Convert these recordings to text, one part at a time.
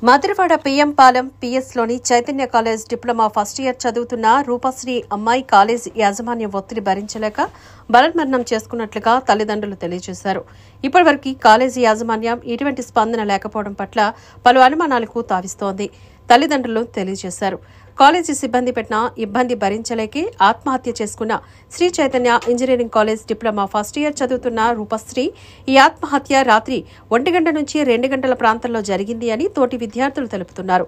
Madhurawada PM Palem పీఎస్లోని Chaitanya college diploma first year చదువుతున్న రూపశ్రీ అమ్మాయి కాలేజ్ యాజమాన్యం ఒత్తిడి భరించలేక బలన్మరణం చేసుకున్నట్లుగా తల్లిదండ్రులు తెలియజేశారు. ఇప్పటివరకు కాలేజీ యాజమాన్యం ఎటువంటి స్పందన లేకపోవడం పట్ల పలు అనుమానాలకు తావిస్తోంది. తల్లిదండ్రులు తెలియజేశారు. కాలేజీ సిబ్బంది పెట్టిన ఇబ్బంది భరించలేకే ఆత్మహత్య చేసుకున్న Sri Chaitanya engineering college diploma first year చదువుతున్న రూపశ్రీ ఈ ఆత్మహత్య రాత్రి 1 గంట నుంచి 2 గంటల ప్రాంతంలో జరిగింది అని తోటి విద్యార్థులు తెలుపుతున్నారు.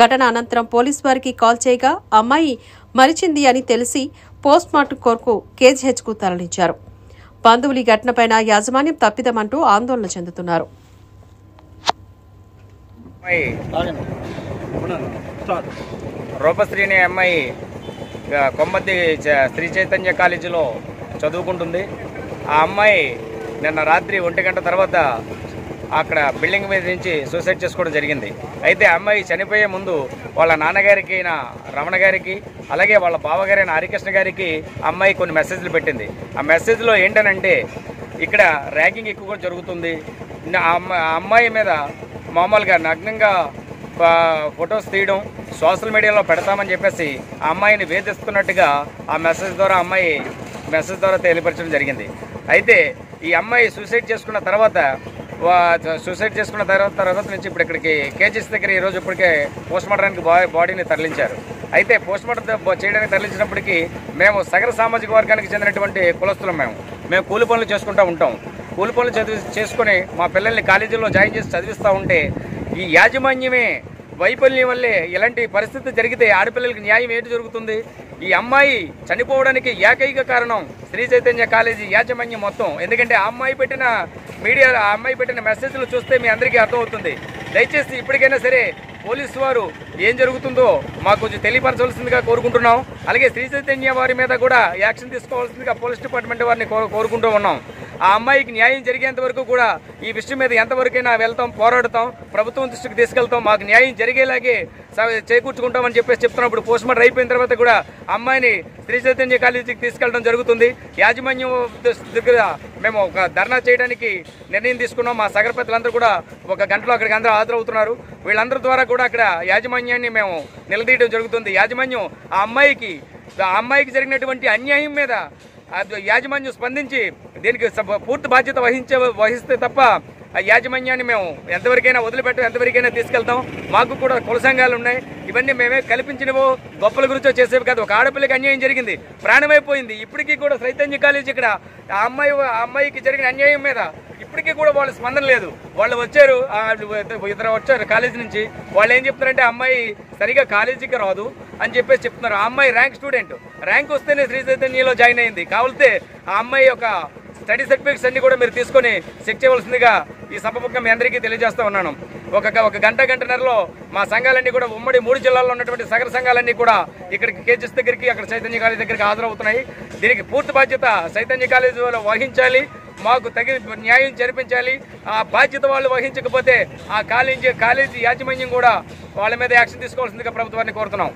ఘటన అనంతరం పోలీసు వారికి కాల్ చేయగా అమ్మాయి మరిచింది అని తెలిసి పోస్ట్మార్టం కొరకు కేజీహెచ్కు తరలించారు. బంధువులు ఈ ఘటనపై యాజమాన్యం తప్పిదమంటూ ఆందోళన చెందుతున్నారు. రూపశ్రీని అమ్మాయి కొమ్మద్ది శ్రీ చైతన్య కాలేజీలో చదువుకుంటుంది. ఆ అమ్మాయి నిన్న రాత్రి 1 గంట తర్వాత అక్కడ బిల్డింగ్ మీద నుంచి సూసైడ్ చేసుకోవడం జరిగింది. అయితే అమ్మాయి చనిపోయే ముందు వాళ్ళ నాన్నగారికి అయిన రమణ గారికి అలాగే వాళ్ళ బావగారైన హరికృష్ణ గారికి అమ్మాయి కొన్ని మెసేజ్లు పెట్టింది. ఆ మెసేజ్లో ఏంటనంటే ఇక్కడ ర్యాగింగ్ ఎక్కువగా జరుగుతుంది, అమ్మాయి మీద మామూలుగా నగ్నంగా ఫొటోస్ తీయడం సోషల్ మీడియాలో పెడతామని చెప్పేసి ఆ అమ్మాయిని వేధిస్తున్నట్టుగా ఆ మెసేజ్ ద్వారా తెలియపరచడం జరిగింది. అయితే ఈ అమ్మాయి సూసైడ్ చేసుకున్న తర్వాత నుంచి ఇప్పుడు ఇక్కడికి కేజీఎస్ దగ్గర ఈరోజు ఇప్పటికే పోస్ట్మార్టానికి బాడీని తరలించారు. అయితే పోస్ట్మార్టం చేయడానికి తరలించినప్పటికీ మేము సగర సామాజిక వర్గానికి చెందినటువంటి కులస్తులం. మేము కూలి పనులు చేసుకుంటూ ఉంటాం. కూలి పనులు చేసుకుని మా పిల్లల్ని కాలేజీలో జాయిన్ చేసి చదివిస్తూ ఉంటే ఈ యాజమాన్యమే వైఫల్యం వల్లే ఇలాంటి పరిస్థితి జరిగితే ఆడపిల్లలకి న్యాయం ఏంటి జరుగుతుంది? ఈ అమ్మాయి చనిపోవడానికి ఏకైక కారణం శ్రీ చైతన్య కాలేజీ యాజమాన్యం మొత్తం. ఎందుకంటే ఆ అమ్మాయి పెట్టిన మెసేజ్లు చూస్తే మీ అందరికీ అర్థమవుతుంది. దయచేసి ఇప్పటికైనా సరే పోలీసు వారు ఏం జరుగుతుందో మాకు కొంచెం తెలియపరచవలసిందిగా కోరుకుంటున్నాం. అలాగే శ్రీ చైతన్య వారి మీద కూడా యాక్షన్ తీసుకోవాల్సిందిగా పోలీస్ డిపార్ట్మెంట్ వారిని కోరుకుంటూ ఉన్నాం. ఆ అమ్మాయికి న్యాయం జరిగేంత వరకు కూడా ఈ విషయం మీద ఎంతవరకైనా వెళ్తాం, పోరాడతాం, ప్రభుత్వం దృష్టికి తీసుకెళ్తాం, మాకు న్యాయం జరిగేలాగే చేకూర్చుకుంటామని చెప్పేసి చెప్తున్నప్పుడు పోస్ట్మార్టం అయిపోయిన తర్వాత కూడా అమ్మాయిని శ్రీ చైతన్య కాలేజీకి తీసుకెళ్లడం జరుగుతుంది. యాజమాన్యం దగ్గర మేము ఒక ధర్నా చేయడానికి నిర్ణయం తీసుకున్నాం. మా సగరపతులందరూ కూడా 1 గంటలో అక్కడికి అందరూ హాజరవుతున్నారు. వీళ్ళందరి ద్వారా కూడా అక్కడ యాజమాన్యాన్ని మేము నిలదీయడం జరుగుతుంది. యాజమాన్యం ఆ అమ్మాయికి జరిగినటువంటి అన్యాయం మీద యాజమాన్యం స్పందించి దీనికి పూర్తి బాధ్యత వహిస్తే తప్ప ఆ యాజమాన్యాన్ని మేము ఎంతవరకైనా వదిలిపెట్టం, ఎంతవరకైనా తీసుకెళ్తాం. మాకు కూడా కుల సంఘాలు ఉన్నాయి. ఇవన్నీ మేమే కల్పించినవో గొప్పల గురించో చేసేవి కాదు. ఒక ఆడపిల్లకి అన్యాయం జరిగింది, ప్రాణమైపోయింది. ఇప్పటికీ కూడా చైతన్య కాలేజీ ఇక్కడ ఆ అమ్మాయికి జరిగిన అన్యాయం మీద ఇప్పటికీ కూడా వాళ్ళ స్పందన లేదు. వాళ్ళు వచ్చారు, ఇద్దరు వచ్చారు కాలేజీ నుంచి. వాళ్ళు ఏం చెప్తున్నారంటే అమ్మాయి సరిగా కాలేజీకి రాదు అని చెప్పేసి చెప్తున్నారు. ఆ అమ్మాయి ర్యాంక్ స్టూడెంట్, ర్యాంక్ వస్తేనే శ్రీ చైతన్యలో జాయిన్ అయింది. కావాలంటే ఆ అమ్మాయి యొక్క స్టడీ సర్టిఫికేట్స్ అన్ని కూడా మీరు తీసుకొని చెక్ చేయవలసిందిగా ఈ సభముఖంగా మీ అందరికీ తెలియజేస్తూ ఉన్నాను. ఒక గంటన్నరలో మా సంఘాలన్నీ కూడా ఉమ్మడి 3 జిల్లాల్లో ఉన్నటువంటి సగర సంఘాలన్నీ కూడా ఇక్కడికి కేజీఎస్ దగ్గరికి, అక్కడ చైతన్య కాలేజీ దగ్గరికి హాజరవుతున్నాయి. దీనికి పూర్తి బాధ్యత చైతన్య కాలేజీ వాళ్ళు వహించాలి. మాకు తగిన న్యాయం జరిపించాలి. ఆ బాధ్యత వాళ్ళు వహించకపోతే ఆ కాలేజీ యాజమాన్యం కూడా వాళ్ళ మీద యాక్షన్ తీసుకోవాల్సిందిగా ప్రభుత్వాన్ని కోరుతున్నాం.